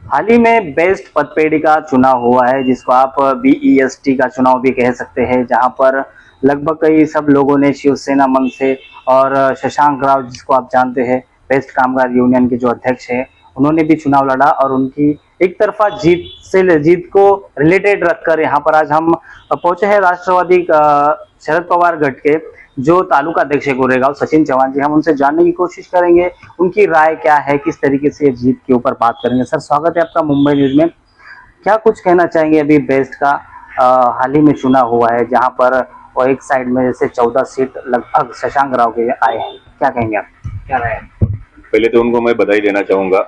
हाल ही में बेस्ट पदपेड़ी का चुनाव हुआ है, जिसको आप बीईएसटी का चुनाव भी कह सकते हैं, जहां पर लगभग कई सब लोगों ने शिवसेना मन से और शशांक राव, जिसको आप जानते हैं बेस्ट कामगार यूनियन के जो अध्यक्ष हैं, उन्होंने भी चुनाव लड़ा और उनकी एक तरफा जीत को रिलेटेड रखकर यहाँ पर आज हम पहुंचे हैं राष्ट्रवादी शरद पवार गढ़ के जो तालुका अध्यक्ष है गोरेगांव, सचिन चौहान जी। हम उनसे जानने की कोशिश करेंगे उनकी राय क्या है, किस तरीके से जीत के ऊपर बात करेंगे। सर, स्वागत है आपका मुंबई न्यूज में। क्या कुछ कहना चाहेंगे? अभी बेस्ट का हाल ही में चुनाव हुआ है, जहां पर वो एक साइड में जैसे 14 सीट लगभग शशांक राव के आए हैं, क्या कहेंगे आप? क्या राय है? पहले तो उनको मैं बधाई देना चाहूंगा।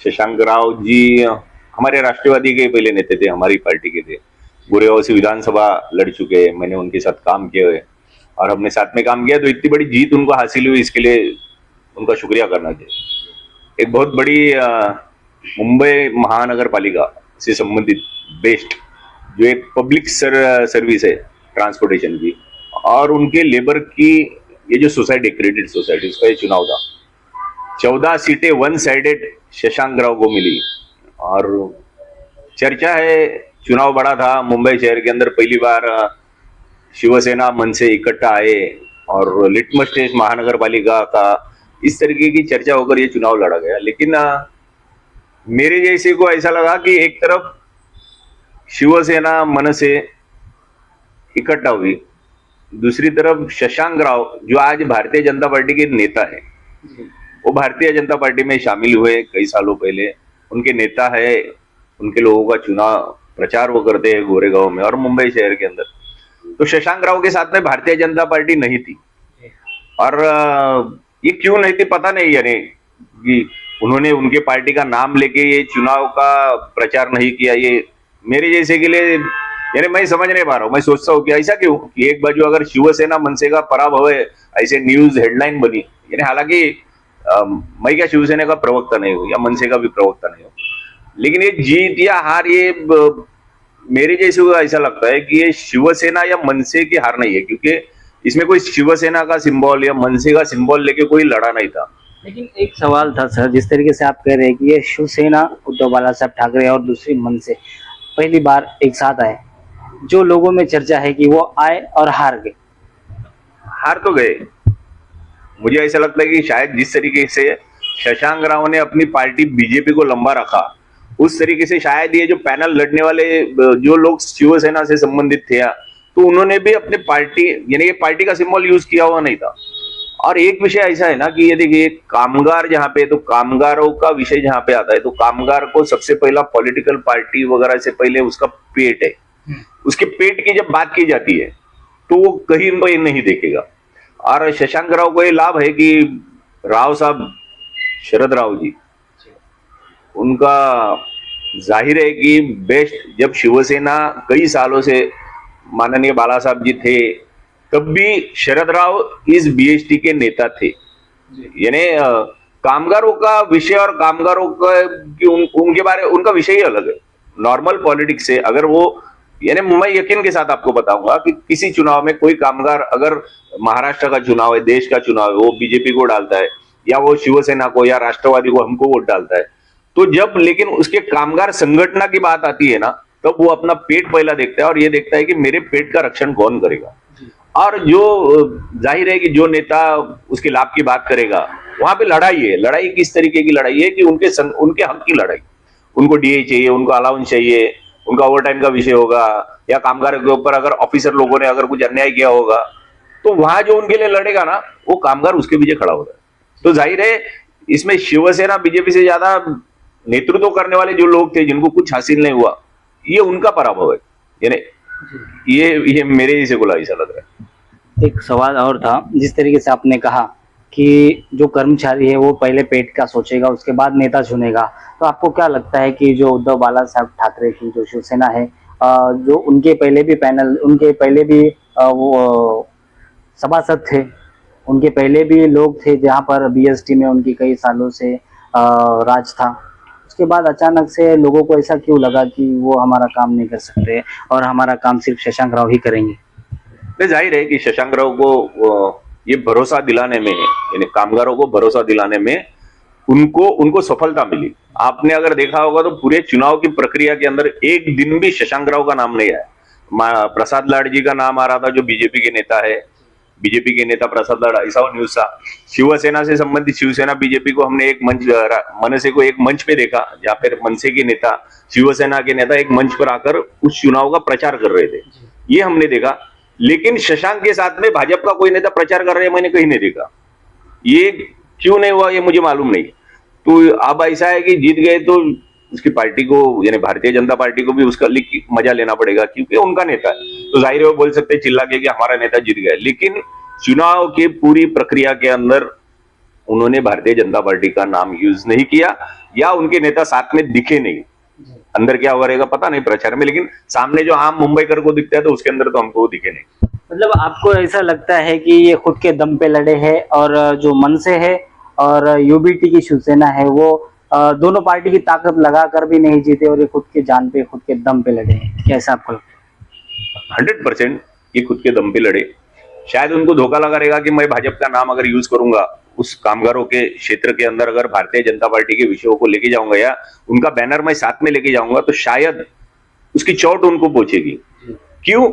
शशांक राव जी हमारे राष्ट्रवादी के पहले नेता थे, हमारी पार्टी के थे। गोरेगांव से विधानसभा लड़ चुके हैं, मैंने उनके साथ काम किया है और हमने साथ में काम किया, तो इतनी बड़ी जीत उनको हासिल हुई, इसके लिए उनका शुक्रिया करना चाहिए। एक बहुत बड़ी मुंबई महानगर पालिका से संबंधित बेस्ट जो एक पब्लिक सर्विस है ट्रांसपोर्टेशन की, और उनके लेबर की ये जो सोसाइटी, क्रेडिट सोसाइटी, उसका ये चुनाव था। 14 सीटें वन साइडेड शशांक राव को मिली और चर्चा है चुनाव बड़ा था मुंबई शहर के अंदर। पहली बार शिवसेना मन से इकट्ठा आए और लिटमस टेस्ट महानगर पालिका का इस तरीके की चर्चा होकर ये चुनाव लड़ा गया। लेकिन मेरे जैसे को ऐसा लगा कि एक तरफ शिवसेना मन से इकट्ठा हुई, दूसरी तरफ शशांक राव जो आज भारतीय जनता पार्टी के नेता है, वो भारतीय जनता पार्टी में शामिल हुए कई सालों पहले, उनके नेता है, उनके लोगों का चुनाव प्रचार वो करते हैं गोरेगांव में और मुंबई शहर के अंदर। तो शशांक राव के साथ में भारतीय जनता पार्टी नहीं थी, और ये क्यों नहीं थी पता नहीं, यानी कि उन्होंने उनके पार्टी का नाम लेके ये चुनाव का प्रचार नहीं किया। ये मेरे जैसे के लिए, यानी मैं समझ नहीं पा रहा हूँ। मैं सोचता हूँ कि ऐसा क्यों कि एक बाजू अगर शिवसेना मनसे का पराभव है, ऐसे न्यूज हेडलाइन बनी, यानी हालांकि मैं क्या शिवसेना का प्रवक्ता नहीं हूँ या मनसे का भी प्रवक्ता नहीं हूँ, लेकिन ये जीत या हार ये मेरे जैसे को ऐसा लगता है कि ये शिवसेना या मनसे की हार नहीं है, क्योंकि इसमें कोई शिवसेना का सिंबल या मनसे का सिंबल लेके कोई लड़ा नहीं था। लेकिन एक सवाल था सर, जिस तरीके से आप कह रहे हैं कि ये शिवसेना उद्धव बाला साहब ठाकरे और दूसरी मन से पहली बार एक साथ आए, जो लोगों में चर्चा है कि वो आए और हार गए। हार तो गए। मुझे ऐसा लगता है कि शायद जिस तरीके से शशांक राव ने अपनी पार्टी बीजेपी को लंबा रखा, उस तरीके से शायद ये जो पैनल लड़ने वाले जो लोग शिवसेना से संबंधित थे, तो उन्होंने भी अपनी पार्टी, यानी ये पार्टी का सिंबल यूज किया हुआ नहीं था। और एक विषय ऐसा है ना कि ये देखिए, कामगार जहाँ पे, तो कामगारों का विषय जहाँ पे आता है, तो कामगार को सबसे पहला पॉलिटिकल पार्टी वगैरह से पहले उसका पेट है। उसके पेट की जब बात की जाती है तो वो कहीं पर नहीं देखेगा। और शशांक राव को ये लाभ है कि राव साहब शरद राव जी, उनका जाहिर है कि बेस्ट, जब शिवसेना कई सालों से माननीय बाला साहब जी थे, तब भी शरद राव इस बीएसटी के नेता थे। यानी कामगारों का विषय और कामगारों का उनके बारे, उनका विषय ही अलग है नॉर्मल पॉलिटिक्स से। अगर वो, यानी मैं यकीन के साथ आपको बताऊंगा कि किसी चुनाव में कोई कामगार, अगर महाराष्ट्र का चुनाव है, देश का चुनाव है, वो बीजेपी को डालता है या वो शिवसेना को या राष्ट्रवादी को, हमको वोट डालता है, तो जब लेकिन उसके कामगार संगठन की बात आती है ना, तब वो अपना पेट पहला देखता है और ये देखता है कि मेरे पेट का रक्षण कौन करेगा। और जो जाहिर है कि जो नेता उसके लाभ की बात करेगा, वहां पे लड़ाई है। लड़ाई किस तरीके की लड़ाई है कि उनके हक की लड़ाई। उनको डीए चाहिए, उनको अलाउंस चाहिए, उनका ओवर टाइम का विषय होगा, या कामगारों के ऊपर अगर ऑफिसर लोगों ने अगर कुछ अन्याय किया होगा, तो वहां जो उनके लिए लड़ेगा ना, वो कामगार उसके पीछे खड़ा होगा। तो जाहिर है इसमें शिवसेना बीजेपी से ज्यादा नेतृत्व करने वाले जो लोग थे, जिनको कुछ हासिल नहीं हुआ, ये उनका पराभव है। यानी ये मेरे जैसे को ऐसा लग रहा है। एक सवाल और था, जिस तरीके से आपने कहा कि जो कर्मचारी है वो पहले पेट का सोचेगा, उसके बाद नेता चुनेगा, तो आपको क्या लगता है कि जो उद्धव बाला साहब ठाकरे की जो शिवसेना है, जो उनके पहले भी पैनल, उनके पहले भी वो सभासद थे, उनके पहले भी लोग थे, जहां पर बीएसटी में उनकी कई सालों से राज था, उसके बाद अचानक से लोगों को ऐसा क्यों लगा कि वो हमारा काम नहीं कर सकते और हमारा काम सिर्फ शशांक राव ही करेंगे? जाहिर है कि शशांक राव को ये भरोसा दिलाने में, यानी कामगारों को भरोसा दिलाने में उनको उनको सफलता मिली। आपने अगर देखा होगा तो पूरे चुनाव की प्रक्रिया के अंदर एक दिन भी शशांक राव का नाम नहीं आया। प्रसाद लाड जी का नाम आ रहा था, जो बीजेपी के नेता है, बीजेपी के नेता प्रसाद लाड, ऐसा न्यूज था। शिवसेना से संबंधित शिवसेना बीजेपी को हमने एक मंच, मनसे को एक मंच पे देखा, जहां पर मनसे के नेता, शिवसेना के नेता एक मंच पर आकर उस चुनाव का प्रचार कर रहे थे, ये हमने देखा। लेकिन शशांक के साथ में भाजपा का कोई नेता प्रचार कर रहे हैं मैंने कहीं नहीं देखा। ये क्यों नहीं हुआ ये मुझे मालूम नहीं। तो अब ऐसा है कि जीत गए तो उसकी पार्टी को, यानी भारतीय जनता पार्टी को भी उसका मजा लेना पड़ेगा, क्योंकि उनका नेता है। तो जाहिर है वो बोल सकते हैं चिल्ला के कि हमारा नेता जीत गया, लेकिन चुनाव की पूरी प्रक्रिया के अंदर उन्होंने भारतीय जनता पार्टी का नाम यूज नहीं किया, या उनके नेता साथ में दिखे नहीं। अंदर क्या हुआ रहेगा पता नहीं प्रचार में, लेकिन सामने जो आम मुंबईकर को दिखता है तो उसके अंदर तो हमको दिखे नहीं। मतलब आपको ऐसा लगता है कि ये खुद के दम पे लड़े हैं, और जो मनसे है और यूबीटी की शिवसेना है वो दोनों पार्टी की ताकत लगाकर भी नहीं जीते, और ये खुद के जान पे, खुद के दम पे लड़े हैं, कैसा आपको लगता है? 100% ये खुद के दम पे लड़े। शायद उनको धोखा लगा रहेगा कि मैं भाजपा का नाम अगर यूज करूंगा उस कामगारों के क्षेत्र के अंदर, अगर भारतीय जनता पार्टी के विषयों को लेके जाऊंगा या उनका बैनर मैं साथ में लेके जाऊंगा, तो शायद उसकी चोट उनको पहुंचेगी। क्यों?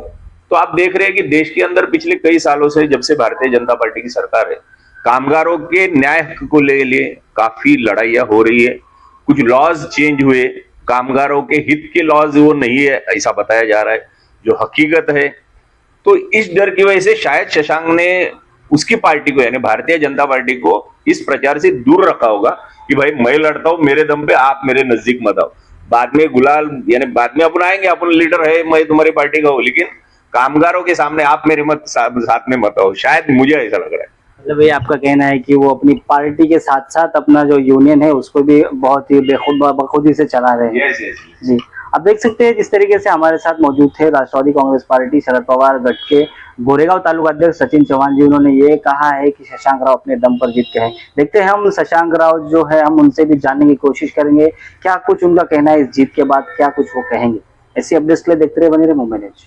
तो आप देख रहे हैं कि देश के अंदर पिछले कई सालों से, जब से भारतीय जनता पार्टी की सरकार है, कामगारों के न्याय को ले लिए काफी लड़ाइयां हो रही है। कुछ लॉज चेंज हुए, कामगारों के हित के लॉज वो नहीं है ऐसा बताया जा रहा है, जो हकीकत है। तो इस डर की वजह से शायद शशांक ने उसकी पार्टी को, यानी भारतीय जनता पार्टी को, इस प्रचार से दूर रखा होगा कि भाई मैं लड़ता हूं, मेरे दम पे, आप मेरे नजदीक मत आओ। बाद में गुलाल, यानी बाद में अपन आएंगे, अपन लीडर है, मैं तुम्हारी पार्टी का हूं, लेकिन कामगारों के सामने आप मेरे साथ में मत आओ। शायद मुझे ऐसा लग रहा है। मतलब ये आपका कहना है कि वो अपनी पार्टी के साथ साथ अपना जो यूनियन है उसको भी बहुत ही बखुदी से चला रहे हैं। जी, आप देख सकते हैं जिस तरीके से हमारे साथ मौजूद थे राष्ट्रवादी कांग्रेस पार्टी शरद पवार गढ़ के गोरेगांव तालुका अध्यक्ष सचिन चौहान जी। उन्होंने ये कहा है कि शशांक राव अपने दम पर जीत गए हैं। देखते हैं हम शशांक राव जो है, हम उनसे भी जानने की कोशिश करेंगे क्या कुछ उनका कहना है इस जीत के बाद, क्या कुछ वो कहेंगे। ऐसी अपडेट्स के लिए देखते रहे, बने रहे मुंबई न्यूज।